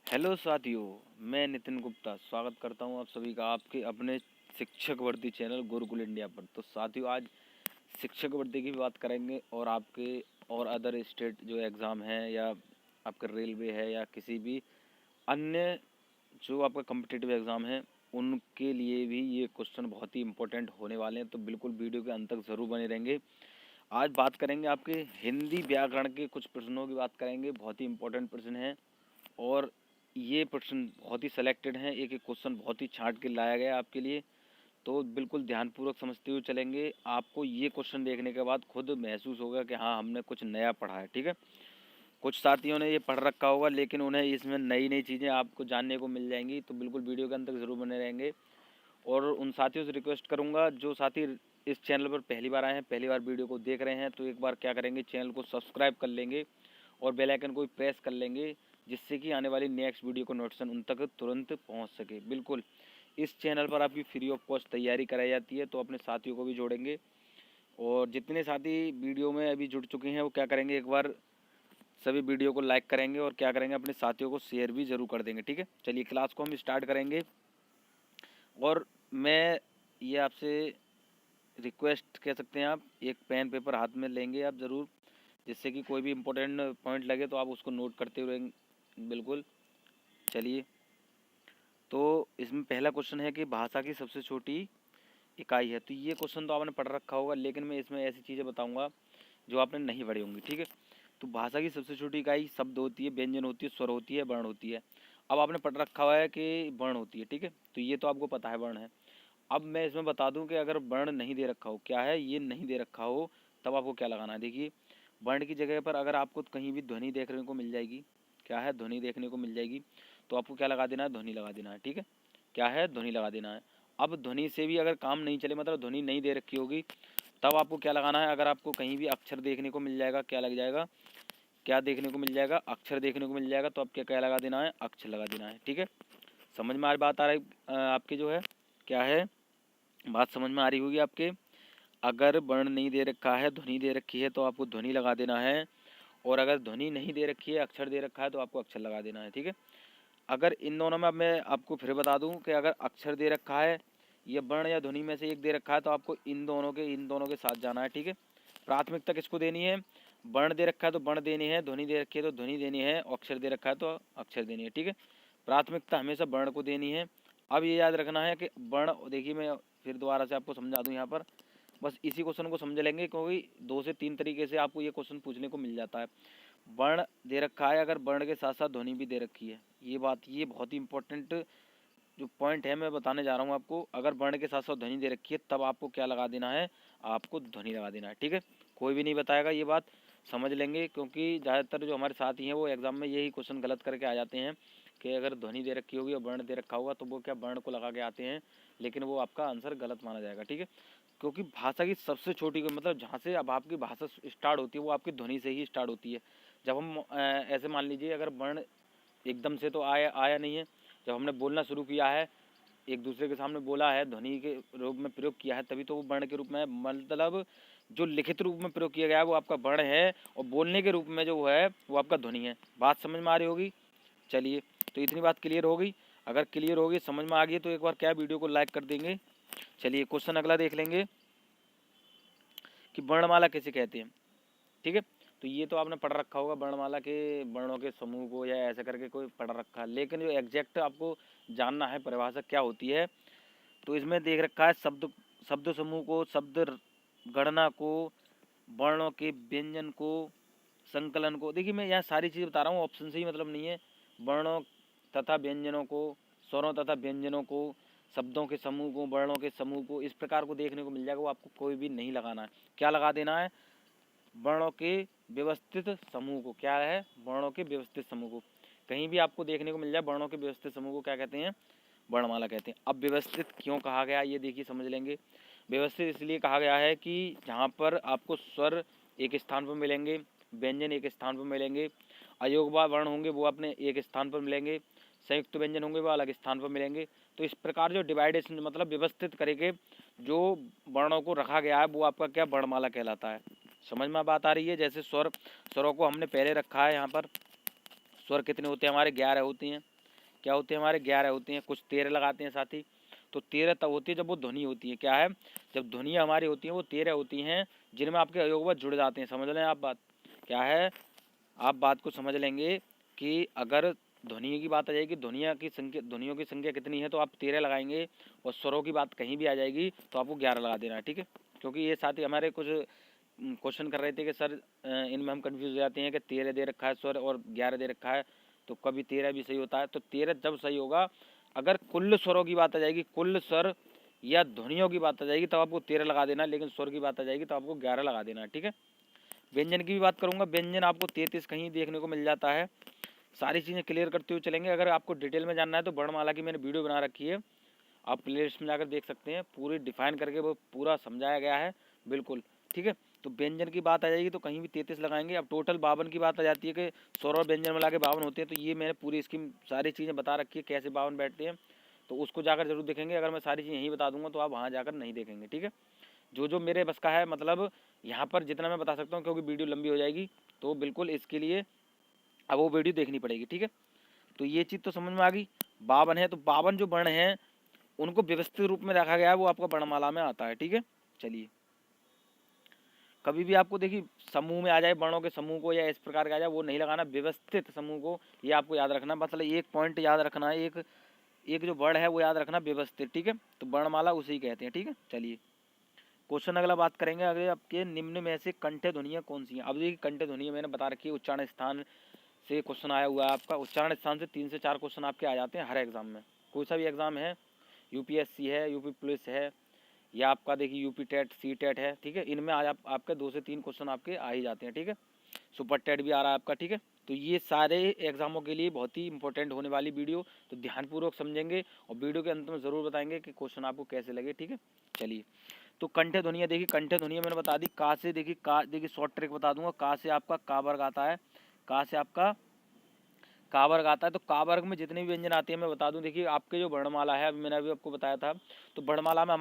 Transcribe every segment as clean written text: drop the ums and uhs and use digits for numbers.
Hello साथियों, मैं नितिन गुप्ता स्वागत करता हूं आप सभी का आपके अपने शिक्षक वर्दी चैनल गुरुकुल इंडिया पर। तो साथियों, आज शिक्षक वर्दी की भी बात करेंगे और आपके और अदर स्टेट जो एग्ज़ाम हैं या आपका रेलवे है या किसी भी अन्य जो आपका कॉम्पिटिटिव एग्ज़ाम है उनके लिए भी ये क्वेश्चन बहुत ही इंपॉर्टेंट होने वाले हैं। तो बिल्कुल वीडियो के अंत तक ज़रूर बने रहेंगे। आज बात करेंगे आपके हिंदी व्याकरण के कुछ प्रश्नों की बात करेंगे, बहुत ही इंपॉर्टेंट प्रश्न हैं और ये प्रश्न बहुत ही सिलेक्टेड हैं। एक एक क्वेश्चन बहुत ही छांट के लाया गया है आपके लिए। तो बिल्कुल ध्यानपूर्वक समझते हुए चलेंगे। आपको ये क्वेश्चन देखने के बाद खुद महसूस होगा कि हाँ, हमने कुछ नया पढ़ा है। ठीक है, कुछ साथियों ने ये पढ़ रखा होगा लेकिन उन्हें इसमें नई नई चीज़ें आपको जानने को मिल जाएंगी। तो बिल्कुल वीडियो के अंत तक ज़रूर बने रहेंगे। और उन साथियों से रिक्वेस्ट करूँगा जो साथी इस चैनल पर पहली बार आए हैं, पहली बार वीडियो को देख रहे हैं, तो एक बार क्या करेंगे, चैनल को सब्सक्राइब कर लेंगे और बेल आइकन को भी प्रेस कर लेंगे, जिससे कि आने वाली नेक्स्ट वीडियो को नोटिफिकेशन उन तक तुरंत पहुंच सके। बिल्कुल इस चैनल पर आपकी फ्री ऑफ कॉस्ट तैयारी कराई जाती है, तो अपने साथियों को भी जोड़ेंगे। और जितने साथी वीडियो में अभी जुड़ चुके हैं वो क्या करेंगे, एक बार सभी वीडियो को लाइक करेंगे और क्या करेंगे, अपने साथियों को शेयर भी ज़रूर कर देंगे। ठीक है, चलिए क्लास को हम स्टार्ट करेंगे। और मैं ये आपसे रिक्वेस्ट कह सकते हैं, आप एक पेन पेपर हाथ में लेंगे आप ज़रूर, जिससे कि कोई भी इम्पोर्टेंट पॉइंट लगे तो आप उसको नोट करते हुए बिल्कुल। चलिए, तो इसमें पहला क्वेश्चन है कि भाषा की सबसे छोटी इकाई है। तो ये क्वेश्चन तो आपने पढ़ रखा होगा, लेकिन मैं इसमें ऐसी चीज़ें बताऊंगा जो आपने नहीं पढ़ी होंगी। ठीक है, तो भाषा की सबसे छोटी इकाई शब्द होती है, व्यंजन होती है, स्वर होती है, वर्ण होती है। अब आपने पढ़ रखा हुआ है कि वर्ण होती है। ठीक है, तो ये तो आपको पता है वर्ण है। अब मैं इसमें बता दूं कि अगर वर्ण नहीं दे रखा हो, क्या है ये नहीं दे रखा हो, तब आपको क्या लगाना है। देखिए, वर्ण की जगह पर अगर आपको कहीं भी ध्वनि देखने को मिल जाएगी, क्या है, ध्वनि देखने को मिल जाएगी, तो आपको क्या लगा देना है, ध्वनि लगा देना है। ठीक है, क्या है, ध्वनि लगा देना है। अब ध्वनि से भी अगर काम नहीं चले, मतलब ध्वनि नहीं दे रखी होगी, तब आपको क्या लगाना है, अगर आपको कहीं भी अक्षर देखने को मिल जाएगा, क्या लग जाएगा, क्या देखने को मिल जाएगा, अक्षर देखने को मिल जाएगा, तो आपको क्या लगा देना है, अक्षर लगा देना है। ठीक है, समझ में आ रही बात, आ रही आपकी जो है, क्या है, बात समझ में आ रही होगी आपके। अगर वर्ण नहीं दे रखा है, ध्वनि दे रखी है, तो आपको ध्वनि लगा देना है। और अगर ध्वनि नहीं दे रखी है, अक्षर दे रखा है, तो आपको अक्षर लगा देना है। ठीक है, अगर इन दोनों में, अब मैं आपको फिर बता दूं कि अगर अक्षर दे रखा है या वर्ण या ध्वनि में से एक दे रखा है, तो आपको इन दोनों के साथ जाना है। ठीक है, प्राथमिकता किसको देनी है, वर्ण दे रखा है तो वर्ण देनी है, ध्वनि दे रखी है तो ध्वनि देनी है, अक्षर दे रखा है तो अक्षर देनी है। ठीक है, प्राथमिकता हमेशा वर्ण को देनी है। अब ये याद रखना है कि वर्ण, देखिए मैं फिर दोबारा से आपको समझा दूं, यहाँ पर बस इसी क्वेश्चन को समझ लेंगे, क्योंकि 2 से 3 तरीके से आपको ये क्वेश्चन पूछने को मिल जाता है। वर्ण दे रखा है, अगर वर्ण के साथ साथ ध्वनि भी दे रखी है, ये बहुत ही इंपॉर्टेंट जो पॉइंट है मैं बताने जा रहा हूँ आपको। अगर वर्ण के साथ साथ ध्वनि दे रखी है, तब आपको क्या लगा देना है, आपको ध्वनि लगा देना है। ठीक है, कोई भी नहीं बताएगा, ये बात समझ लेंगे, क्योंकि ज़्यादातर जो हमारे साथी हैं वो एग्जाम में यही क्वेश्चन गलत करके आ जाते हैं कि अगर ध्वनि दे रखी होगी और वर्ण दे रखा होगा तो वो क्या वर्ण को लगा के आते हैं, लेकिन वो आपका आंसर गलत माना जाएगा। ठीक है, क्योंकि भाषा की सबसे छोटी, मतलब जहाँ से अब आपकी भाषा स्टार्ट होती है वो आपकी ध्वनि से ही स्टार्ट होती है। जब हम ऐसे मान लीजिए, अगर वर्ण एकदम से तो आया आया नहीं है, जब हमने बोलना शुरू किया है, एक दूसरे के सामने बोला है, ध्वनि के रूप में प्रयोग किया है, तभी तो वो वर्ण के रूप में है। मतलब जो लिखित रूप में प्रयोग किया गया है वो आपका वर्ण है, और बोलने के रूप में जो है वो आपका ध्वनि है। बात समझ में आ रही होगी। चलिए, तो इतनी बात क्लियर हो गई। अगर क्लियर होगी, समझ में आ गई, तो एक बार क्या वीडियो को लाइक कर देंगे। चलिए, क्वेश्चन अगला देख लेंगे कि वर्णमाला किसे कहते हैं। ठीक है, तो ये तो आपने पढ़ रखा होगा, वर्णमाला के वर्णों के समूह को, या ऐसा करके कोई पढ़ रखा है, लेकिन जो एग्जैक्ट आपको जानना है परिभाषा क्या होती है, तो इसमें देख रखा है शब्द शब्द समूह को, शब्द गणना को, वर्णों के व्यंजन को, संकलन को। देखिए, मैं यहाँ सारी चीज़ बता रहा हूँ, ऑप्शन से ही मतलब नहीं है। वर्णों तथा व्यंजनों को, स्वरों तथा व्यंजनों को, शब्दों के समूह को, वर्णों के समूह को, इस प्रकार को देखने को मिल जाएगा। वो आपको कोई भी नहीं लगाना है। क्या लगा देना है, वर्णों के व्यवस्थित समूह को। क्या है, वर्णों के व्यवस्थित समूह को। कहीं भी आपको देखने को मिल जाए वर्णों के व्यवस्थित समूह को क्या कहते हैं, वर्णमाला कहते हैं। अब व्यवस्थित क्यों कहा गया, ये देखिए समझ लेंगे। व्यवस्थित इसलिए कहा गया है कि जहाँ पर आपको स्वर एक स्थान पर मिलेंगे, व्यंजन एक स्थान पर मिलेंगे, अयोगवा वर्ण होंगे वो अपने एक स्थान पर मिलेंगे, संयुक्त व्यंजन होंगे वो अलग स्थान पर मिलेंगे। तो इस प्रकार जो डिवाइडेशन, मतलब व्यवस्थित करके जो वर्णों को रखा गया है, वो आपका क्या, वर्णमाला कहलाता है। समझ में बात आ रही है। जैसे स्वरों को हमने पहले रखा है, यहाँ पर स्वर कितने होते हैं हमारे, 11 होती हैं। क्या होते हैं हमारे 11 होते हैं, कुछ 13 लगाते हैं साथ ही। तो 13 तब होती है जब वो ध्वनि होती है, क्या है, जब ध्वनि हमारी होती है वो 13 होती हैं जिनमें आपके अयोगवत जुड़ जाते हैं। समझ लें आप बात क्या है, आप बात को समझ लेंगे कि अगर ध्वनि की बात आ जाएगी, ध्वनियों की संख्या कितनी है तो आप 13 लगाएंगे, और स्वरों की बात कहीं भी आ जाएगी तो आपको 11 लगा देना है, ठीक है। क्योंकि ये साथ ही हमारे कुछ क्वेश्चन कर रहे थे कि सर इनमें हम कंफ्यूज हो जाते हैं कि 13 दे रखा है स्वर और 11 दे रखा है, तो कभी 13 भी सही होता है। तो 13 जब सही होगा, अगर कुल स्वरों की बात आ जाएगी, कुल स्वर या ध्वनियों की बात आ जाएगी तब आपको 13 लगा देना, लेकिन स्वर की बात आ जाएगी तो आपको 11 लगा देना, ठीक है। व्यंजन की भी बात करूंगा, व्यंजन आपको 33 कहीं देखने को मिल जाता है। सारी चीज़ें क्लियर करते हुए चलेंगे। अगर आपको डिटेल में जानना है तो वर्णमाला की मैंने वीडियो बना रखी है, आप प्लेलिस्ट में जाकर देख सकते हैं, पूरी डिफाइन करके वो पूरा समझाया गया है बिल्कुल, ठीक है। तो व्यंजन की बात आ जाएगी तो कहीं भी 33 लगाएंगे। अब टोटल 52 की बात आ जाती है कि स्वर और व्यंजन मिला के 52 होते हैं, तो ये मैंने पूरी स्कीम सारी चीज़ें बता रखी है कैसे 52 बैठते हैं, तो उसको जाकर जरूर देखेंगे। अगर मैं सारी चीज़ें यहीं बता दूंगा तो आप वहाँ जाकर नहीं देखेंगे, ठीक है। जो जो मेरे बस का है, मतलब यहाँ पर जितना मैं बता सकता हूँ, क्योंकि वीडियो लंबी हो जाएगी तो बिल्कुल इसके लिए अब वो वीडियो देखनी पड़ेगी, ठीक है। तो ये चीज़ तो समझ में आ गई। 52 है, तो 52 जो वर्ण हैं उनको व्यवस्थित रूप में रखा गया है, वो आपका वर्णमाला में आता है, ठीक है। चलिए, कभी भी आपको देखिए समूह में आ जाए, वर्णों के समूह को या इस प्रकार का आ जाए, वो नहीं लगाना, व्यवस्थित समूह को, ये आपको याद रखना। मतलब एक पॉइंट याद रखना है, एक एक जो वर्ण है वो याद रखना, व्यवस्थित, ठीक है। तो वर्णमाला उसे कहते हैं, ठीक है। चलिए, क्वेश्चन अगला बात करेंगे। अगले आपके निम्न में से कंठ्य ध्वनियाँ कौन सी हैं। अब देखिए कंठ्य ध्वनियाँ मैंने बता रखी है, उच्चारण स्थान से क्वेश्चन आया हुआ है आपका। उच्चारण स्थान से 3 से 4 क्वेश्चन आपके आ जाते हैं हर एग्जाम में, कोई सा भी एग्जाम है, यूपीएससी है, यूपी पुलिस है, या आपका देखिए यूपी टेट, सी टेट है, ठीक है। इनमें आज आपके 2 से 3 क्वेश्चन आपके आ ही जाते हैं, ठीक है। सुपर टेट भी आ रहा है आपका, ठीक है। तो ये सारे एग्जामों के लिए बहुत ही इंपॉर्टेंट होने वाली वीडियो, तो ध्यानपूर्वक समझेंगे और वीडियो के अंत में ज़रूर बताएंगे कि क्वेश्चन आपको कैसे लगे, ठीक है। चलिए, तो कंठ्य ध्वनियाँ देखिए, कंठ्य ध्वनियाँ मैंने बता दी। का से देखिए, का देखिए शॉर्ट ट्रिक बता दूंगा। का से आपका का वर्ग आता है, का से आपका का वर्ग आता है। तो का वर्ग में जितने भी व्यंजन आते हैं मैं बता दूं, देखिए आपके जो वर्णमाला है, अभी मैंने अभी आपको बताया था, तो वर्णमाला में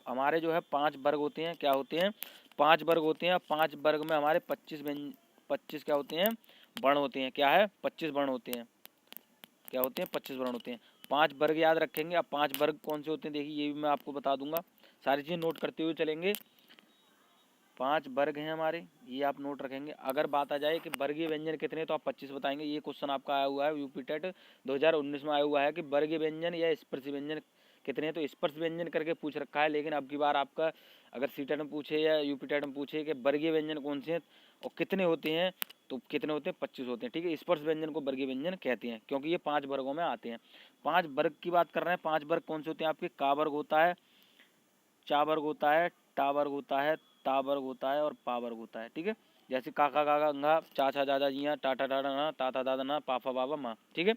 हमारे जो है 5 वर्ग होते हैं। क्या होते हैं, 5 वर्ग होते हैं। 5 वर्ग में हमारे 25 क्या होते हैं, वर्ण होते हैं। क्या है, 25 वर्ण होते हैं। क्या होते हैं, 25 वर्ण होते हैं। 5 वर्ग याद रखेंगे। अब 5 वर्ग कौन से होते हैं देखिए, ये भी मैं आपको बता दूंगा, सारी चीज़ें नोट करते हुए चलेंगे। 5 वर्ग हैं हमारे, ये आप नोट रखेंगे। अगर बात आ जाए कि वर्गीय व्यंजन कितने, तो आप 25 बताएंगे। ये क्वेश्चन आपका आया हुआ है यूपी टेट 2019 में आया हुआ है कि वर्गीय व्यंजन या स्पर्शी व्यंजन कितने हैं, तो स्पर्श व्यंजन करके पूछ रखा है। लेकिन अब की बार आपका अगर सी टेट में पूछे या यूपी टेट में पूछे कि वर्गीय व्यंजन कौन से हैं और कितने होते हैं, तो कितने होते हैं, 25 होते हैं, ठीक है। स्पर्श व्यंजन को वर्गीय व्यंजन कहते हैं क्योंकि ये 5 वर्गों में आते हैं। 5 वर्ग की बात कर रहे हैं। 5 वर्ग कौन से होते हैं आपके, का वर्ग होता है, चा वर्ग होता है, टा वर्ग होता है, ता वर्ग होता है और पा वर्ग होता है, ठीक है। जैसे काका काका अंगा, चाचा दादा जिया, टाटा टाटा ना, ताता दादा ना, पापा बाबा माँ, ठीक है।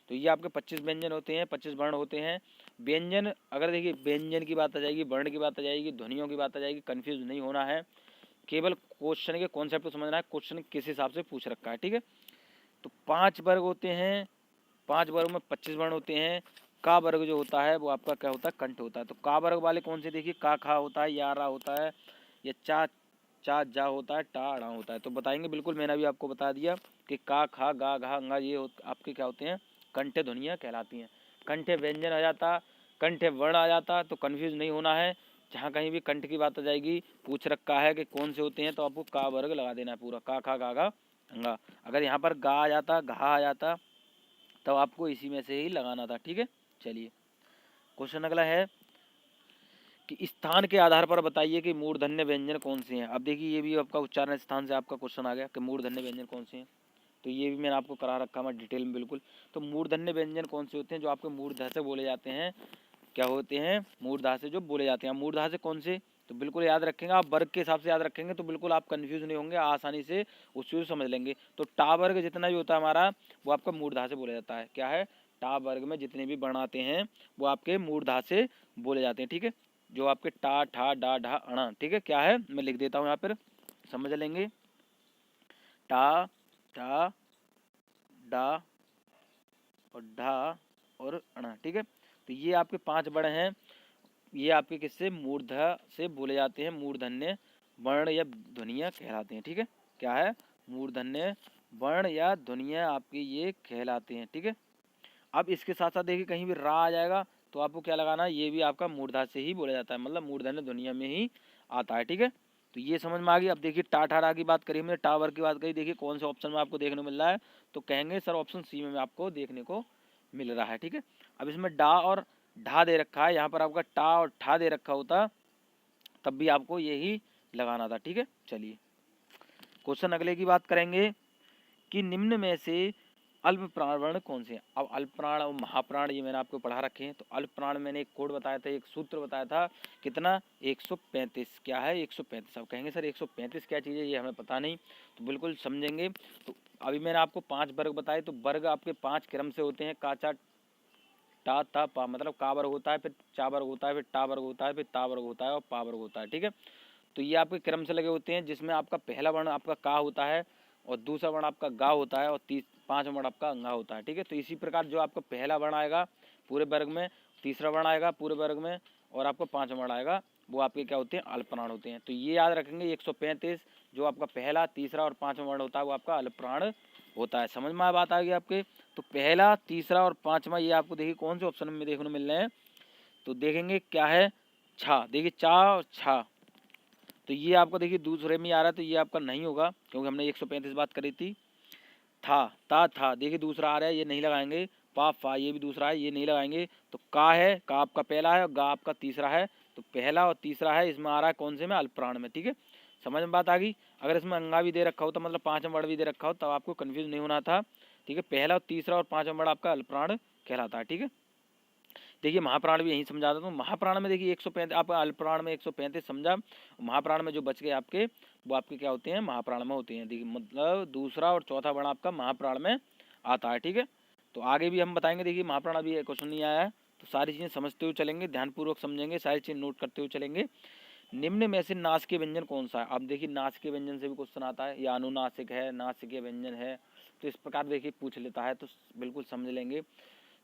तो ये आपके 25 व्यंजन होते हैं, 25 वर्ण होते हैं। व्यंजन अगर देखिए व्यंजन की बात आ जाएगी, वर्ण की बात आ जाएगी, ध्वनियों की बात आ जाएगी, कंफ्यूज नहीं होना है, केवल क्वेश्चन के कॉन्सेप्ट को समझना है, क्वेश्चन किस हिसाब से पूछ रखा है, ठीक है। तो 5 वर्ग होते हैं, 5 वर्ग में 25 वर्ण होते हैं। का वर्ग जो होता है वो आपका क्या होता है, कंठ होता है। तो का वर्ग वाले कौन से देखिए, का खा होता है, या रा होता है, या चा चा जा होता है, टा अड़ा होता है। तो बताएंगे बिल्कुल, मैंने अभी आपको बता दिया कि का खा गा घा अंगा ये आपके क्या होते हैं, कंठ्य ध्वनियाँ कहलाती हैं। कंठ्य व्यंजन आ जाता, कंठ्य वर्ण आ जाता, तो कन्फ्यूज नहीं होना है। जहाँ कहीं भी कंठ की बात आ जाएगी, पूछ रखा है कि कौन से होते हैं, तो आपको का वर्ग लगा देना है पूरा, का खा गा घा अंगा। अगर यहाँ पर गा आ जाता, घा आ जाता, तब आपको इसी में से ही लगाना था, ठीक है। चलिए, क्वेश्चन अगला है कि स्थान के आधार पर बताइए कि मूर्धन्य व्यंजन कौन से हैं। अब देखिए ये भी आपका उच्चारण स्थान से आपका क्वेश्चन आ गया कि मूर्धन्य व्यंजन कौन से हैं, तो ये भी मैंने आपको करा रखा है डिटेल में बिल्कुल। तो मूर्धन्य व्यंजन कौन से होते हैं, जो आपके मूर्धा से बोले जाते हैं, क्या होते हैं, मूर्धा से जो बोले जाते हैं। मूर्धा से कौन से, तो बिल्कुल याद रखेंगे आप, वर्ग के हिसाब से याद रखेंगे तो बिल्कुल आप कंफ्यूज नहीं होंगे, आसानी से उस चीज़ को समझ लेंगे। तो टा वर्ग जितना भी होता है हमारा, वो आपका मूर्धा से बोला जाता है। क्या है, टा वर्ग में जितने भी वर्ण आते हैं वो आपके मूर्धा से बोले जाते हैं, ठीक है। जो आपके टा ठा डा ढा अणा, ठीक है। क्या है, मैं लिख देता हूँ यहाँ पर, समझ लेंगे। टा ठा डा और ढा और अणा, ठीक है। तो ये आपके 5 वर्ण हैं, ये आपके किससे, मूर्धा से बोले जाते हैं, मूर्धन्य वर्ण या ध्वनियाँ कहलाते हैं, ठीक है। क्या है, मूर्धन्य वर्ण या ध्वनियाँ आपके ये कहलाते हैं, ठीक है। अब इसके साथ साथ देखिए कहीं भी रा आ जाएगा तो आपको क्या लगाना है, ये भी आपका मूर्धा से ही बोला जाता है, मतलब मूर्धन्य ध्वनिया में ही आता है। ठीक है, तो ये समझ में आ गई। अब देखिए टा ठा रा की बात करी हमने, टावर की बात करी, देखिए कौन से ऑप्शन में आपको देखने को मिल रहा है, तो कहेंगे सर ऑप्शन सी में आपको देखने को मिल रहा है। ठीक है, अब इसमें डा और ढा दे रखा है, यहाँ पर आपका टा और ठा दे रखा होता तब भी आपको यही लगाना था। ठीक है, चलिए क्वेश्चन अगले की बात करेंगे कि निम्न में से अल्प प्राण वर्ण कौन से हैं। अब अल्प प्राण और महाप्राण ये मैंने आपको पढ़ा रखे हैं। तो अल्प प्राण मैंने एक कोड बताया था, एक सूत्र बताया था, कितना 135। क्या है 135। अब कहेंगे सर 135 क्या चीज़ है, ये हमें पता नहीं, तो बिल्कुल समझेंगे। तो अभी मैंने आपको 5 वर्ग बताए, तो वर्ग आपके 5 क्रम से होते हैं, काचा टा ता पा, मतलब का वर्ग होता है, फिर चा वर्ग होता है, फिर टा वर्ग होता है, फिर ता वर्ग होता है और पा वर्ग होता है। ठीक है, तो ये आपके क्रम से लगे होते हैं, जिसमें आपका पहला वर्ण आपका का होता है और दूसरा वर्ण आपका गा होता है और 5वां वर्ण आपका अंगा होता है। ठीक है, तो इसी प्रकार जो आपका पहला वर्ण आएगा पूरे वर्ग में, तीसरा वर्ण आएगा पूरे वर्ग में और आपका 5वां वर्ण आएगा, वो आपके क्या होते हैं, अल्पप्राण होते हैं। तो ये याद रखेंगे 135 जो आपका पहला, तीसरा और 5वां वर्ण होता है वो आपका अल्पप्राण होता है। समझ में बात आ गई आपके। तो पहला, तीसरा और 5वां ये आपको देखिए कौन से ऑप्शन में देखने को मिल रहे हैं, तो देखेंगे क्या है, छा। देखिए चा और छा, तो ये आपको देखिए दूसरे में आ रहा है, तो ये आपका नहीं होगा क्योंकि हमने 135 बात करी थी। था देखिए दूसरा आ रहा है, ये नहीं लगाएंगे। पा फा ये भी दूसरा है, ये नहीं लगाएंगे। तो का है, का आपका पहला है और गा आपका तीसरा है, तो पहला और तीसरा है, इसमें आ रहा है कौन से में, अल्पप्राण में। ठीक है, समझ में बात आ गई। अगर इसमें अंगा भी दे रखा हो तो मतलब 5वां वर्ण भी दे रखा हो तब आपको कन्फ्यूज नहीं होना था। ठीक है, पहला और तीसरा और 5वां वर्ण आपका अल्पप्राण कहलाता है। ठीक है, देखिए महाप्राण भी यही समझा देता हूँ। महाप्राण में देखिए 135, आपका अल्पप्राण में 135 समझा, महाप्राण में जो बच गए आपके वो आपके क्या होते हैं, महाप्राण में होते हैं। देखिए मतलब दूसरा और चौथा वर्ण आपका महाप्राण में आता है। ठीक है, तो आगे भी हम बताएंगे। देखिए महाप्राण अभी क्वेश्चन नहीं आया है, तो सारी चीज़ें समझते हुए चलेंगे, ध्यानपूर्वक समझेंगे, सारी चीज़ नोट करते हुए चलेंगे। निम्न में से नासिक व्यंजन कौन सा है। अब देखिए नासिक व्यंजन से भी क्वेश्चन आता है, या अनुनासिक है, नासिक व्यंजन है, तो इस प्रकार देखिए पूछ लेता है, तो बिल्कुल समझ लेंगे।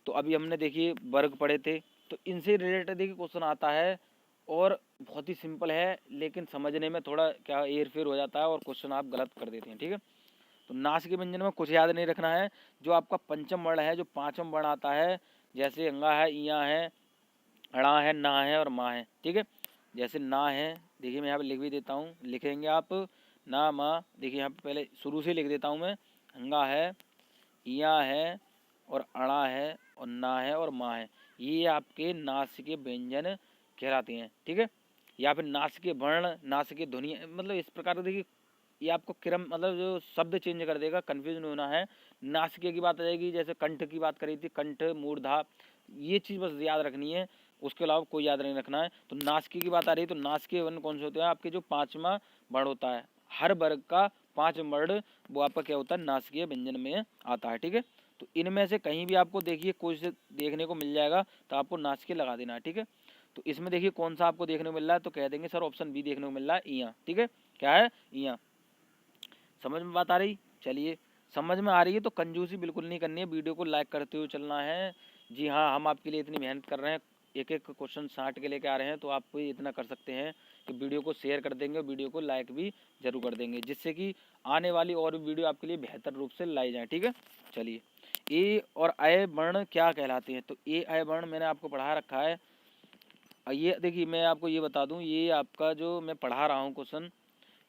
तो अभी हमने देखिए वर्ग पढ़े थे, तो इनसे रिलेटेड देखिए क्वेश्चन आता है और बहुत ही सिंपल है, लेकिन समझने में थोड़ा क्या हेर फेर हो जाता है और क्वेश्चन आप गलत कर देते हैं। ठीक है, तो नासिक व्यंजन में कुछ याद नहीं रखना है, जो आपका पंचम वर्ण है, जो 5वां वर्ण आता है, जैसे अंगा है, इया है, अड़ा है, ना है और माँ है। ठीक है, जैसे ना है, देखिए मैं यहाँ पे लिख भी देता हूँ, लिखेंगे आप ना माँ। देखिए यहाँ पे पहले शुरू से लिख देता हूँ मैं, अंगा है, इया है और अड़ा है और ना है और माँ है, ये आपके नासिक व्यंजन कहलाते हैं। ठीक है, या फिर नासिक वर्ण, नासिक ध्वनि, मतलब इस प्रकार से देखिए ये आपको क्रम मतलब जो शब्द चेंज कर देगा, कंफ्यूज नहीं होना है। नासिक की बात आ जाएगी, जैसे कंठ की बात करी थी, कंठ मूर्धा, ये चीज़ बस याद रखनी है, उसके अलावा कोई याद नहीं रखना है। तो नासिक की बात आ रही है, तो नासिक वर्ण कौन से होते हैं, आपके जो 5वां वर्ण होता है, हर वर्ग का 5 वर्ण वो आपका क्या होता है, नासिक व्यंजन में आता है। ठीक है, तो इनमें से कहीं भी आपको देखिए कुछ देखने को मिल जाएगा तो आपको नासिक लगा देना है। ठीक है, तो इसमें देखिए कौन सा आपको देखने को मिल रहा है, तो कह देंगे सर ऑप्शन बी देखने को मिल रहा है, इया। ठीक है, क्या है, इया। समझ में बात आ रही, चलिए समझ में आ रही है तो कंजूसी बिल्कुल नहीं करनी है, वीडियो को लाइक करते हुए चलना है। जी हाँ, हम आपके लिए इतनी मेहनत कर रहे हैं, एक एक क्वेश्चन 60 के लेके आ रहे हैं, तो आप इतना कर सकते हैं कि वीडियो को शेयर कर देंगे, वीडियो को लाइक भी जरूर कर देंगे, जिससे कि आने वाली और भी वीडियो आपके लिए बेहतर रूप से लाई जाए। ठीक है, चलिए ए और अय वर्ण क्या कहलाते हैं, तो ए अय वर्ण मैंने आपको पढ़ा रखा है। ये देखिए मैं आपको ये बता दूं, ये आपका जो मैं पढ़ा रहा हूँ क्वेश्चन,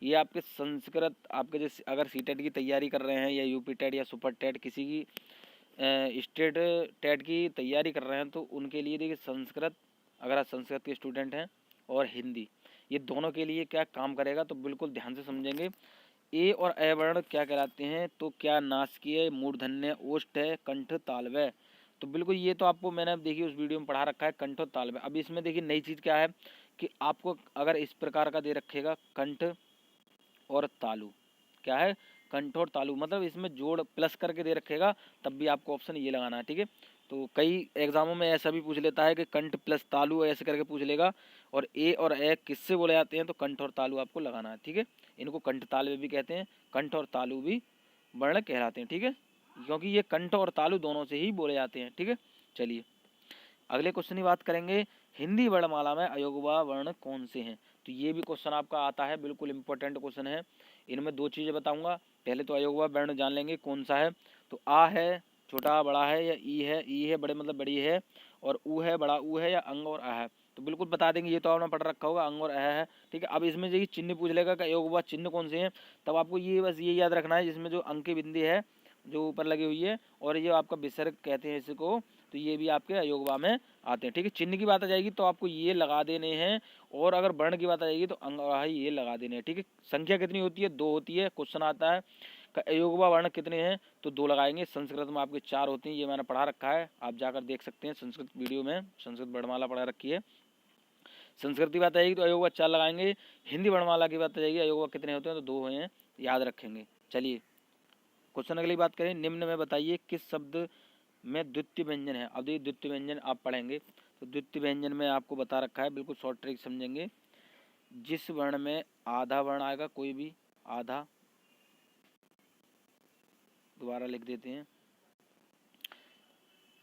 ये आपके संस्कृत, आपके जैसे अगर सीटेट की तैयारी कर रहे हैं या यूपी टेट या सुपर टेट, किसी की स्टेट टेट की तैयारी कर रहे हैं, तो उनके लिए देखिए संस्कृत, अगर आप संस्कृत के स्टूडेंट हैं, और हिंदी, ये दोनों के लिए क्या काम करेगा, तो बिल्कुल ध्यान से समझेंगे। ए और अ वर्ण क्या कहलाते हैं, तो क्या नासिकीय, मूर्धन्य, ओष्ठ है, कंठ, तालव्य। तो बिल्कुल ये तो आपको मैंने देखिए उस वीडियो में पढ़ा रखा है, कंठ और तालव्य। अब इसमें देखिए नई चीज़ क्या है कि आपको अगर इस प्रकार का दे रखेगा कंठ और तालु, क्या है, कंठ और तालु, मतलब इसमें जोड़ प्लस करके दे रखेगा, तब भी आपको ऑप्शन ये लगाना है। ठीक है, तो कई एग्जामों में ऐसा भी पूछ लेता है कि कंठ प्लस तालु ऐसे करके पूछ लेगा, और ए और ए किससे बोले जाते हैं, तो कंठ और तालु आपको लगाना है। ठीक है, इनको कंठ तालु भी कहते हैं, कंठ और तालु भी वर्ण कहलाते हैं। ठीक है, क्योंकि ये कंठ और तालु दोनों से ही बोले जाते हैं। ठीक है, चलिए अगले क्वेश्चन की बात करेंगे, हिंदी वर्णमाला में अयोगवा वर्ण कौन से हैं। तो ये भी क्वेश्चन आपका आता है, बिल्कुल इंपॉर्टेंट क्वेश्चन है। इनमें दो चीज़ें बताऊंगा, पहले तो अयोगवा वर्ण जान लेंगे कौन सा है, तो आ है छोटा बड़ा है या ई है, ई है बड़े मतलब बड़ी है, और ऊ है बड़ा ऊ है, या अंग और अ है। तो बिल्कुल बता देंगे, ये तो आपने पढ़ रखा होगा, अंग और अ है। ठीक है, अब इसमें जो चिन्ह पूछ लेगा कि योग व चिन्ह कौन से हैं, तब आपको ये बस ये याद रखना है, जिसमें जो अंक की बिंदी है जो ऊपर लगी हुई है, और ये आपका विसर्ग कहते हैं इसको, तो ये भी आपके अयोगवा में आते हैं। ठीक है, चिन्ह की बात आ जाएगी तो आपको ये लगा देने हैं, और अगर वर्ण की बात आ जाएगी तो अंग और अ ये लगा देने हैं। ठीक है, संख्या कितनी होती है, 2 होती है। क्वेश्चन आता है अयोगवा वर्ण कितने हैं, तो 2 लगाएंगे। संस्कृत में आपके 4 होते हैं, ये मैंने पढ़ा रखा है, आप जाकर देख सकते हैं संस्कृत वीडियो में, संस्कृत वर्णमाला पढ़ा रखी है। संस्कृत की बात आएगी तो अयोगवा 4 लगाएंगे। हिंदी वर्णमाला की बात आ जाएगी, अयोगवा कितने होते हैं, तो 2 हैं, याद रखेंगे। चलिए क्वेश्चन अगली बात करें, निम्न में बताइए किस शब्द में द्वितीय व्यंजन है। अब देखिए द्वितीय व्यंजन आप पढ़ेंगे, तो द्वितीय व्यंजन में आपको बता रखा है, बिल्कुल शॉर्ट ट्रिक समझेंगे। जिस वर्ण में आधा वर्ण आएगा, कोई भी आधा, दोबारा लिख देते हैं,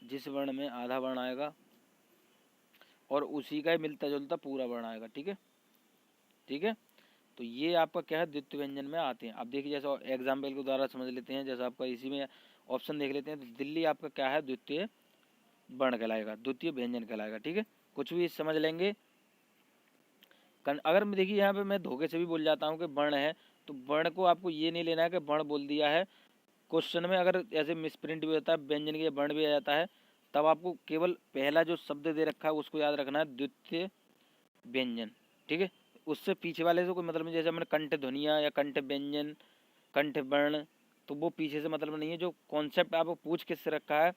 जिस वर्ण में आधा वर्ण आएगा और उसी का ही मिलता जुलता पूरा वर्ण आएगा। ठीक है, ठीक है, तो ये आपका क्या है, द्वितीय व्यंजन में आते हैं। अब देखिए जैसा एग्जाम्पल के द्वारा समझ लेते हैं, जैसा आपका इसी में ऑप्शन देख लेते हैं, तो दिल्ली आपका क्या है, द्वितीय वर्ण कहलाएगा, द्वितीय व्यंजन कहलाएगा। ठीक है, कुछ भी समझ लेंगे। अगर मैं देखिए यहाँ पे मैं धोखे से भी बोल जाता हूँ कि वर्ण है, तो वर्ण को आपको ये नहीं लेना है कि वर्ण बोल दिया है। क्वेश्चन में अगर ऐसे मिसप्रिंट भी होता है, व्यंजन के वर्ण भी आ जाता है, तब आपको केवल पहला जो शब्द दे रखा है उसको याद रखना है, द्वितीय व्यंजन। ठीक है, उससे पीछे वाले से कोई मतलब नहीं, जैसे मैंने कंठ ध्वनिया या कंठ व्यंजन, कंठ वर्ण, तो वो पीछे से मतलब नहीं है। जो कॉन्सेप्ट आपको पूछ किससे रखा है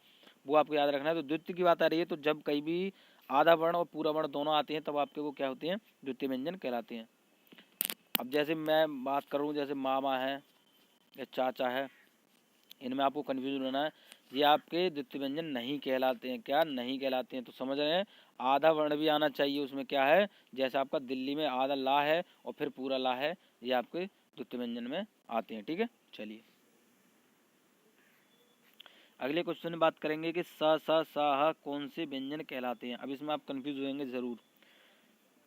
वो आपको याद रखना है। तो द्वितीय की बात आ रही है, तो जब कहीं भी आधा वर्ण और पूरा वर्ण दोनों आते हैं, तब आपके वो क्या होते हैं, द्वितीय व्यंजन कहलाते हैं। अब जैसे मैं बात करूँ, जैसे मामा है या चाचा है, इनमें आपको कन्फ्यूजन होना है, ये आपके द्वितीय व्यंजन नहीं कहलाते हैं। क्या नहीं कहलाते हैं, तो समझ रहे हैं, आधा वर्ण भी आना चाहिए उसमें। क्या है, जैसे आपका दिल्ली में आधा ला है और फिर पूरा ला है, ये आपके द्वितीय व्यंजन में आते हैं। ठीक है, चलिए अगले क्वेश्चन में बात करेंगे कि स स सा कौन से व्यंजन कहलाते हैं। अब इसमें आप कंफ्यूज होंगे जरूर,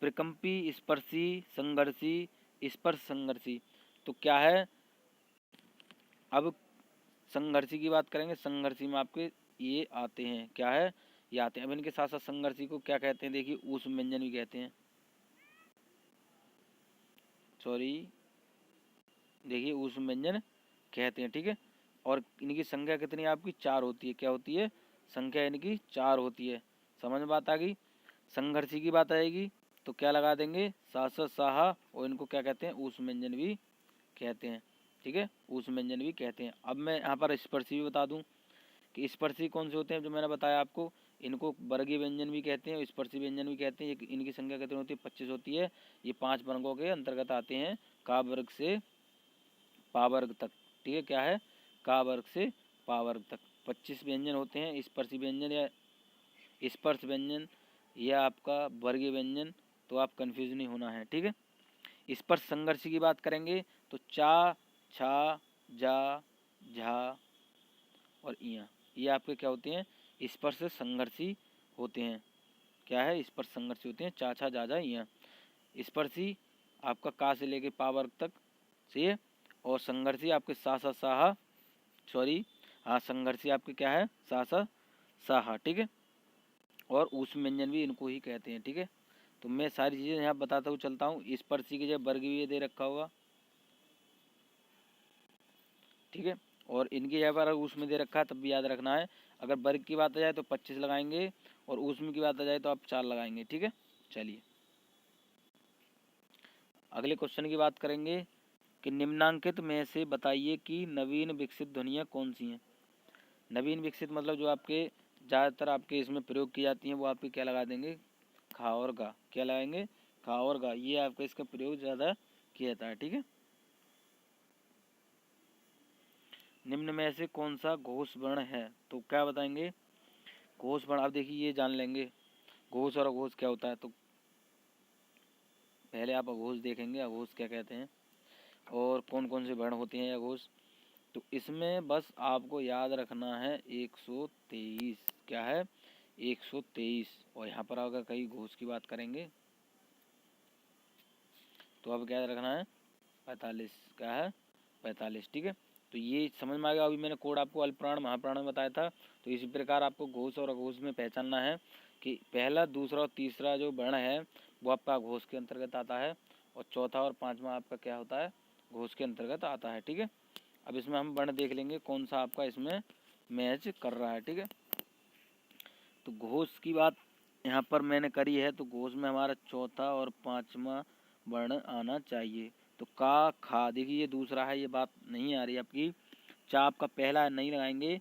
प्रकंपी, स्पर्शी, संघर्षी, स्पर्श संघर्षी, तो क्या है। अब संघर्षी की बात करेंगे, संघर्षी में आपके ये आते हैं, क्या है, ये आते हैं। अब इनके साथ साथ संघर्षी को क्या कहते हैं, देखिए ऊष्म व्यंजन भी कहते हैं, सॉरी, देखिए ऊष्म व्यंजन कहते हैं। ठीक है, और इनकी संख्या कितनी आपकी 4 होती है, क्या होती है, संख्या इनकी 4 होती है। समझ में बात आ गई। संघर्षी की बात आएगी तो क्या लगा देंगे, सास साहा, और इनको क्या कहते हैं, ऊष्म व्यंजन भी कहते हैं। ठीक है, ऊष्म व्यंजन भी कहते हैं। अब मैं यहाँ पर स्पर्शी भी बता दूं कि स्पर्शी कौन से होते हैं, जो मैंने बताया आपको, इनको वर्गीय व्यंजन भी कहते हैं, स्पर्शी व्यंजन भी कहते हैं। इनकी संख्या कितनी होती है, 25 होती है। ये 5 वर्गों के अंतर्गत आते हैं, का वर्ग से पा वर्ग तक। ठीक है, क्या है, का वर्ग से पा वर्ग तक 25 व्यंजन होते हैं। स्पर्शी व्यंजन या स्पर्श व्यंजन या आपका वर्गीय व्यंजन, तो आप कन्फ्यूज नहीं होना है। ठीक है, स्पर्श संघर्ष की बात करेंगे तो चा, छा, जा, झा और इया, ये आपके क्या होते हैं, स्पर्श संघर्षी होते हैं। क्या है, स्पर्श संघर्षी होते हैं, चा, छा, जा, झा, इया। स्पर्शी आपका का से लेके पा वर्ग तक से, और संघर्षी आपके सा सा साहा, सॉरी हाँ, संघर्षी आपके क्या है, सा सा साहा। ठीक है, और ऊष्म व्यंजन भी इनको ही कहते हैं। ठीक है, तो मैं सारी चीज़ें यहाँ बताता हुआ चलता हूँ। स्पर्शी की जगह वर्ग भी दे रखा होगा, ठीक है, और इनकी जगह पर ऊष्म दे रखा है, तब भी याद रखना है। अगर वर्ग की बात आ जाए तो 25 लगाएंगे, और ऊष्म की बात आ जाए तो आप 4 लगाएंगे। ठीक है, चलिए अगले क्वेश्चन की बात करेंगे कि निम्नांकित में से बताइए कि नवीन विकसित ध्वनियाँ कौन सी हैं। नवीन विकसित मतलब जो आपके ज़्यादातर आपके इसमें प्रयोग की जाती हैं, वो आपके क्या लगा देंगे, खा और गा। क्या लगाएंगे, खा और गा, ये आपका इसका प्रयोग ज़्यादा किया जाता है। ठीक है, निम्न में से कौन सा घोष वर्ण है, तो क्या बताएंगे, घोष वर्ण। अब देखिए ये जान लेंगे घोष और अघोष क्या होता है, तो पहले आप अघोष देखेंगे, अघोष क्या कहते हैं और कौन कौन से वर्ण होते हैं अघोष। तो इसमें बस आपको याद रखना है 123, क्या है, 123। और यहाँ पर अगर कहीं घोष की बात करेंगे तो अब क्या रखना है, 45, क्या है, 45। ठीक है, तो ये समझ में आ गया। अभी मैंने कोड आपको अल्पप्राण महाप्राण में बताया था। तो इसी प्रकार आपको घोष और अघोष में पहचानना है कि पहला, दूसरा और तीसरा जो वर्ण है वो आपका घोष के अंतर्गत आता है, और चौथा और पाँचवा आपका क्या होता है, घोष के अंतर्गत आता है। ठीक है, अब इसमें हम वर्ण देख लेंगे कौन सा आपका इसमें मैच कर रहा है। ठीक है, तो घोष की बात यहाँ पर मैंने करी है, तो घोष में हमारा चौथा और पाँचवा वर्ण आना चाहिए। तो का खा, देखिए ये दूसरा है, ये बात नहीं आ रही आपकी। चा आपका पहला नहीं लगाएंगे।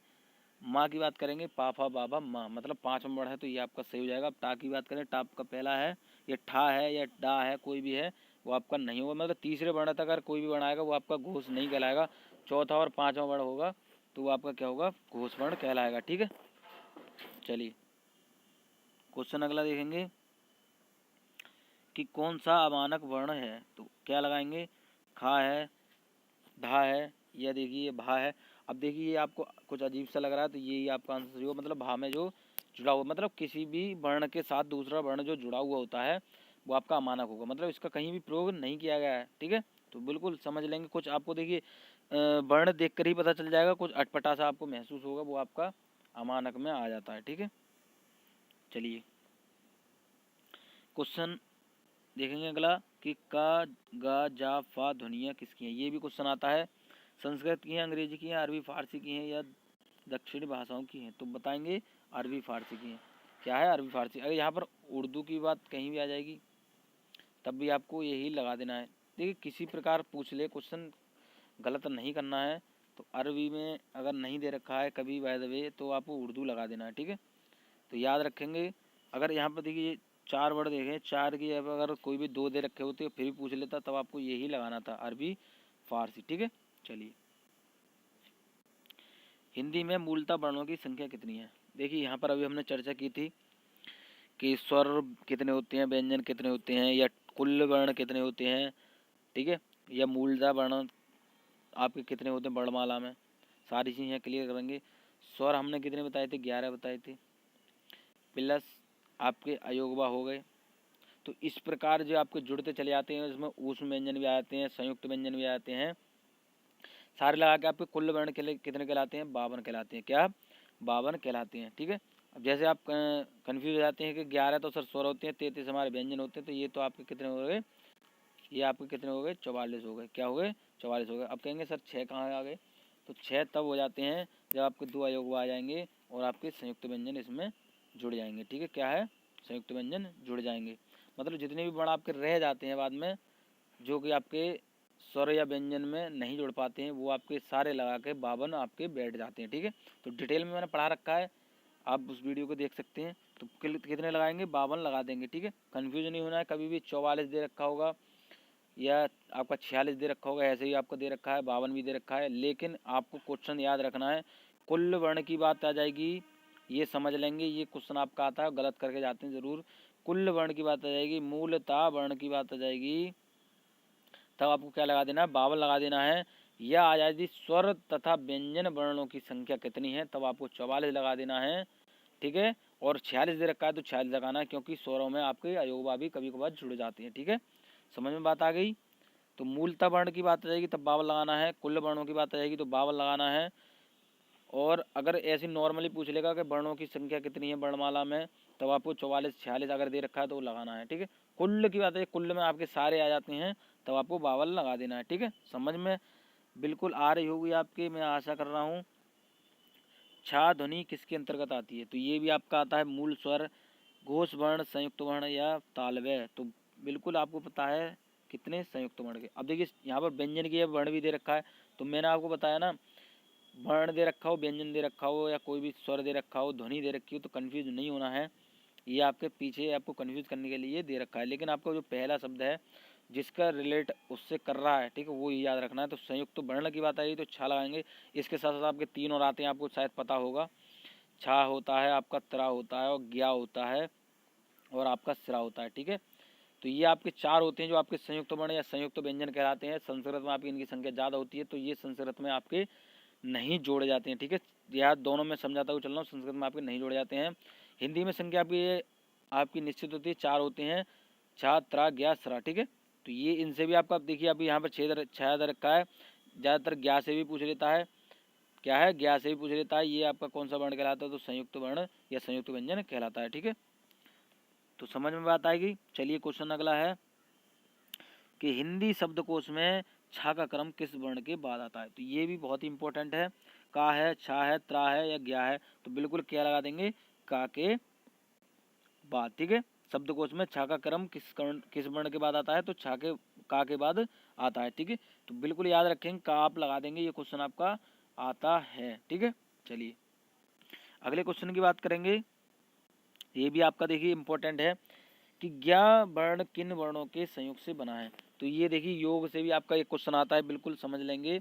माँ की बात करेंगे, पापा बाबा माँ, मतलब पाँचवा वर्ण है, तो ये आपका सही हो जाएगा। टा की बात करें, टा आपका पहला है, ये ठा है या डा है, कोई भी है वो आपका नहीं होगा। मतलब तीसरे वर्ण तक अगर कोई भी वर्ण आएगा वो आपका घोष नहीं कहलाएगा। चौथा और पाँचवा वर्ण होगा तो वो आपका क्या होगा, घोष वर्ण कहलाएगा। ठीक है, चलिए क्वेश्चन अगला देखेंगे कि कौन सा अमानक वर्ण है। तो क्या लगाएंगे, खा है, धा है, या देखिए भा है। अब देखिए ये आपको कुछ अजीब सा लग रहा है, तो यही आपका आंसर होगा। मतलब भा में जो जुड़ा हुआ, मतलब किसी भी वर्ण के साथ दूसरा वर्ण जो जुड़ा हुआ होता है वो आपका अमानक होगा। मतलब इसका कहीं भी प्रयोग नहीं किया गया है। ठीक है, तो बिल्कुल समझ लेंगे। कुछ आपको देखिए वर्ण देखकर ही पता चल जाएगा, कुछ अटपटा सा आपको महसूस होगा, वो आपका अमानक में आ जाता है। ठीक है, चलिए क्वेश्चन देखेंगे अगला कि का, गा, जा, फा ध्वनियाँ किसकी हैं। ये भी क्वेश्चन आता है। संस्कृत की हैं, अंग्रेजी की हैं, अरबी फारसी की हैं, या दक्षिणी भाषाओं की हैं। तो बताएंगे अरबी फारसी की हैं। क्या है, अरबी फारसी। अगर यहाँ पर उर्दू की बात कहीं भी आ जाएगी तब भी आपको यही लगा देना है। देखिए किसी प्रकार पूछ ले क्वेश्चन, गलत नहीं करना है। तो अरबी में अगर नहीं दे रखा है कभी बाय द वे, तो आपको उर्दू लगा देना है। ठीक है, तो याद रखेंगे। अगर यहाँ पर देखिए चार वर्ड देखें, चार की जगह अगर कोई भी दो दे रखे होते फिर भी पूछ लेता, तब आपको यही लगाना था, अरबी फारसी। ठीक है, चलिए हिंदी में मूलतः वर्णों की संख्या कितनी है। देखिए यहाँ पर अभी हमने चर्चा की थी कि स्वर कितने होते हैं, व्यंजन कितने होते हैं, या कुल वर्ण कितने होते हैं। ठीक है, या मूलतः वर्ण आपके कितने होते हैं वर्णमाला में, सारी चीज़ें क्लियर करेंगे। स्वर हमने कितने बताए थे, 11 बताए थे, प्लस आपके अयोगवा हो गए। तो इस प्रकार जो आपके जुड़ते चले जाते हैं, इसमें ऊष्म व्यंजन भी आते हैं, संयुक्त व्यंजन भी आते हैं, सारे लगा के आपके कुल वर्ण के लिए कितने कहलाते हैं, 52 कहलाते हैं। क्या, 52 कहलाते हैं। ठीक है, अब जैसे आप कन्फ्यूज हो जाते हैं कि 11 तो सर स्वर होते हैं, 33 हमारे व्यंजन होते हैं, तो ये तो आपके कितने हो गए, ये आपके कितने हो गए, 44 हो गए। क्या हो गए, 44 हो गए। अब कहेंगे सर 6 कहाँ आ गए, तो 6 तब हो जाते हैं जब आपके दो अयोग आ जाएंगे और आपके संयुक्त व्यंजन इसमें जुड़ जाएंगे। ठीक है, क्या है, संयुक्त व्यंजन जुड़ जाएंगे। मतलब जितने भी वर्ण आपके रह जाते हैं बाद में, जो कि आपके स्वर या व्यंजन में नहीं जुड़ पाते हैं, वो आपके सारे लगा के 52 आपके बैठ जाते हैं। ठीक है, तो डिटेल में मैंने पढ़ा रखा है, आप उस वीडियो को देख सकते हैं। तो कितने लगाएंगे, 52 लगा देंगे। ठीक है, कन्फ्यूज नहीं होना है कभी भी। 44 दे रखा होगा या आपका 46 दे रखा होगा, ऐसे ही आपको दे रखा है, 52 भी दे रखा है, लेकिन आपको क्वेश्चन याद रखना है। कुल वर्ण की बात आ जाएगी, ये समझ लेंगे, ये क्वेश्चन आपका आता है, गलत करके जाते हैं ज़रूर। कुल वर्ण की बात आ जाएगी, मूलतः वर्ण की बात आ जाएगी, तब आपको क्या लगा देना है, 52 लगा देना है। या आ जाएगी स्वर तथा व्यंजन वर्णों की संख्या कितनी है, तब आपको 44 लगा देना है। ठीक है, और 46 दे रखा है तो 46 लगाना है, क्योंकि स्वरों में आपके अयोगवा भी कभी कभार जुड़ जाते हैं। ठीक है, समझ में बात आ गई। तो मूलतः वर्ण की बात आ जाएगी तब 52 लगाना है, कुल वर्णों की बात आ जाएगी तो 52 लगाना है। और अगर ऐसी नॉर्मली पूछ लेगा कि वर्णों की संख्या कितनी है वर्णमाला में, तब आपको 44 46 अगर दे रखा है तो लगाना है। ठीक है, कुल की बात है, कुल में आपके सारे आ जाते हैं, तब आपको 52 लगा देना है। ठीक है, समझ में बिल्कुल आ रही होगी आपके, मैं आशा कर रहा हूँ। छा ध्वनि किसके अंतर्गत आती है, तो ये भी आपका आता है मूल स्वर, घोष वर्ण, संयुक्त वर्ण या तालव्य। तो बिल्कुल आपको पता है कितने संयुक्त वर्ण के। अब देखिए यहाँ पर व्यंजन की वर्ण भी दे रखा है, तो मैंने आपको बताया ना, वर्ण दे रखा हो, व्यंजन दे रखा हो, या कोई भी स्वर दे रखा हो, ध्वनि दे रखी हो, तो कन्फ्यूज नहीं होना है। ये आपके पीछे आपको कन्फ्यूज करने के लिए दे रखा है, लेकिन आपको जो पहला शब्द है जिसका रिलेट उससे कर रहा है, ठीक है, वो याद रखना है। तो संयुक्त वर्ण की बात आई तो छा लगाएंगे। इसके साथ साथ आपके 3 और आते हैं, आपको शायद पता होगा। छा होता है, आपका त्रा होता है, और ज्ञा होता है, और आपका सिरा होता है। ठीक है, तो ये आपके 4 होते हैं जो आपके संयुक्त वर्ण या संयुक्त व्यंजन कहलाते हैं। संस्कृत में आपकी इनकी संख्या ज़्यादा होती है, तो ये संस्कृत में आपके नहीं जोड़े जाते हैं। ठीक है, याद दोनों में समझाता हुआ चल रहा हूँ, संस्कृत में आपके नहीं जोड़े जाते हैं। हिंदी में संख्या आपकी निश्चित होती है, 4 होते हैं, छा त्रा ज्ञा सरा। ठीक है, तो ये इनसे भी आपका देखिए, अभी यहाँ पर 6 रखा है, ज़्यादातर ज्ञा से भी पूछ लेता है, क्या है, ज्ञा से भी पूछ लेता है, ये आपका कौन सा वर्ण कहलाता है, तो संयुक्त वर्ण या संयुक्त व्यंजन कहलाता है। ठीक है, तो समझ में बात आएगी। चलिए क्वेश्चन अगला है कि हिंदी शब्दकोश में छा का क्रम किस वर्ण के बाद आता है। तो ये भी बहुत ही इंपॉर्टेंट है, का है, छा है, त्रा है या ज्ञा है, तो बिल्कुल क्या लगा देंगे, का के बाद। ठीक है, शब्दकोश में छा का क्रम किस वर्ण के बाद आता है, तो छा के का के बाद आता है। ठीक है, तो बिल्कुल याद रखेंगे, का आप लगा देंगे, ये क्वेश्चन आपका आता है। ठीक है, चलिए अगले क्वेश्चन की बात करेंगे। ये भी आपका देखिए इंपॉर्टेंट है कि ज्ञा वर्ण किन वर्णों के संयोग से बना है। तो ये देखिए योग से भी आपका एक क्वेश्चन आता है, बिल्कुल समझ लेंगे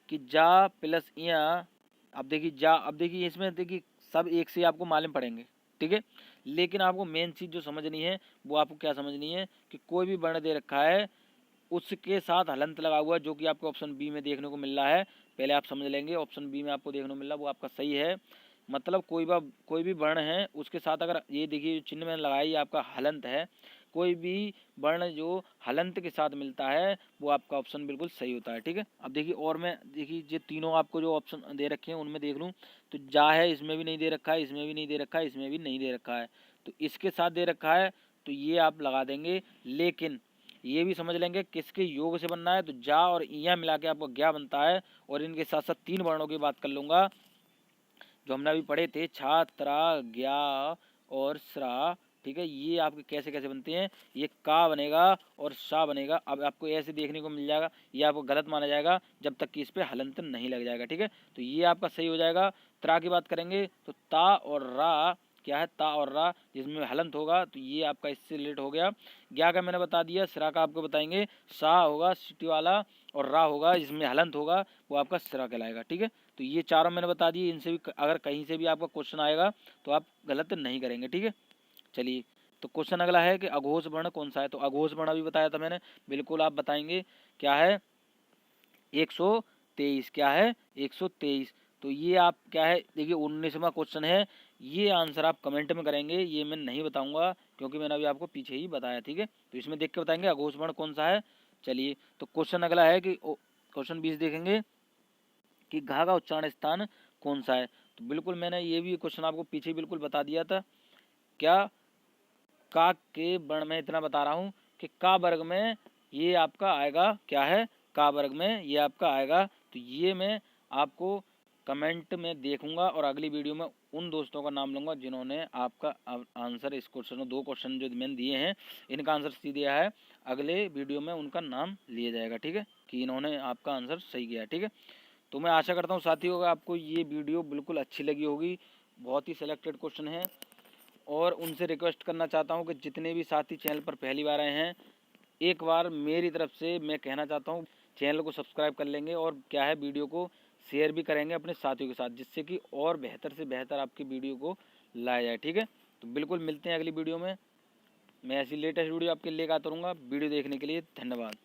कि जा प्लस या, अब देखिए जा, अब देखिए इसमें देखिए सब एक से आपको मालूम पड़ेंगे। ठीक है, लेकिन आपको मेन चीज़ जो समझनी है वो आपको क्या समझनी है कि कोई भी वर्ण दे रखा है उसके साथ हलंत लगा हुआ, जो कि आपको ऑप्शन बी में देखने को मिल रहा है। पहले आप समझ लेंगे, ऑप्शन बी में आपको देखने को मिल रहा है वो आपका सही है। मतलब कोई भी वर्ण है उसके साथ अगर ये देखिए चिन्ह में लगाया, ये आपका हलंत है। कोई भी वर्ण जो हलंत के साथ मिलता है वो आपका ऑप्शन बिल्कुल सही होता है। ठीक है, अब देखिए और मैं देखिए ये तीनों आपको जो ऑप्शन दे रखे हैं उनमें देख लूँ, तो जा है, इसमें भी नहीं दे रखा है, इसमें भी नहीं दे रखा है, इसमें भी नहीं दे रखा है, तो इसके साथ दे रखा है, तो ये आप लगा देंगे। लेकिन ये भी समझ लेंगे किसके योग से बनना है, तो जा और इया मिला के आपको ज्ञा बनता है। और इनके साथ साथ तीन वर्णों की बात कर लूँगा जो हमने अभी पढ़े थे, छा, त्रा, ज्ञा और श्रा। ठीक है, ये आपके कैसे कैसे बनते हैं, ये का बनेगा और शा बनेगा। अब आपको ऐसे देखने को मिल जाएगा, ये आपको गलत माना जाएगा जब तक कि इस पर हलंत नहीं लग जाएगा। ठीक है, तो ये आपका सही हो जाएगा। त्रा की बात करेंगे तो ता और रा, क्या है, ता और रा, जिसमें हलंत होगा, तो ये आपका इससे रिलेट हो गया। ज्ञा का मैंने बता दिया, श्रा का आपको बताएंगे, सा होगा सिटी वाला और रा होगा जिसमें हलंत होगा, वो आपका श्रा कहलाएगा। ठीक है, तो ये चारों मैंने बता दिए, इनसे भी अगर कहीं से भी आपका क्वेश्चन आएगा तो आप गलत नहीं करेंगे। ठीक है, चलिए तो क्वेश्चन अगला है कि अघोष वर्ण कौन सा है। तो अघोष वर्ण अभी बताया था मैंने, बिल्कुल आप बताएंगे क्या है, 123। क्या है, 123। तो ये आप क्या है, देखिए 19वां क्वेश्चन है, ये आंसर आप कमेंट में करेंगे, ये मैं नहीं बताऊंगा क्योंकि मैंने अभी आपको पीछे ही बताया। ठीक है, तो इसमें देख के बताएंगे अघोष वर्ण कौन सा है। चलिए तो क्वेश्चन अगला है कि क्वेश्चन 20 देखेंगे कि घा का उच्चारण स्थान कौन सा है। तो बिल्कुल मैंने ये भी क्वेश्चन आपको पीछे बिल्कुल बता दिया था। क्या, का के वर्ण में इतना बता रहा हूँ कि का वर्ग में ये आपका आएगा, क्या है, का वर्ग में ये आपका आएगा। तो ये मैं आपको कमेंट में देखूंगा और अगली वीडियो में उन दोस्तों का नाम लूंगा जिन्होंने आपका आंसर इस क्वेश्चन, दो क्वेश्चन जो मैंने दिए हैं इनका आंसर सही दिया है, अगले वीडियो में उनका नाम लिया जाएगा। ठीक है, कि इन्होंने आपका आंसर सही किया है। ठीक है, तो मैं आशा करता हूँ साथियों का आपको ये वीडियो बिल्कुल अच्छी लगी होगी। बहुत ही सिलेक्टेड क्वेश्चन है और उनसे रिक्वेस्ट करना चाहता हूँ कि जितने भी साथी चैनल पर पहली बार आए हैं, एक बार मेरी तरफ से मैं कहना चाहता हूँ चैनल को सब्सक्राइब कर लेंगे और क्या है वीडियो को शेयर भी करेंगे अपने साथियों के साथ, जिससे कि और बेहतर से बेहतर आपकी वीडियो को लाया जाए। ठीक है, तो बिल्कुल मिलते हैं अगली वीडियो में। मैं ऐसी लेटेस्ट वीडियो आपके लिए लेकर आता रहूँगा। वीडियो देखने के लिए धन्यवाद।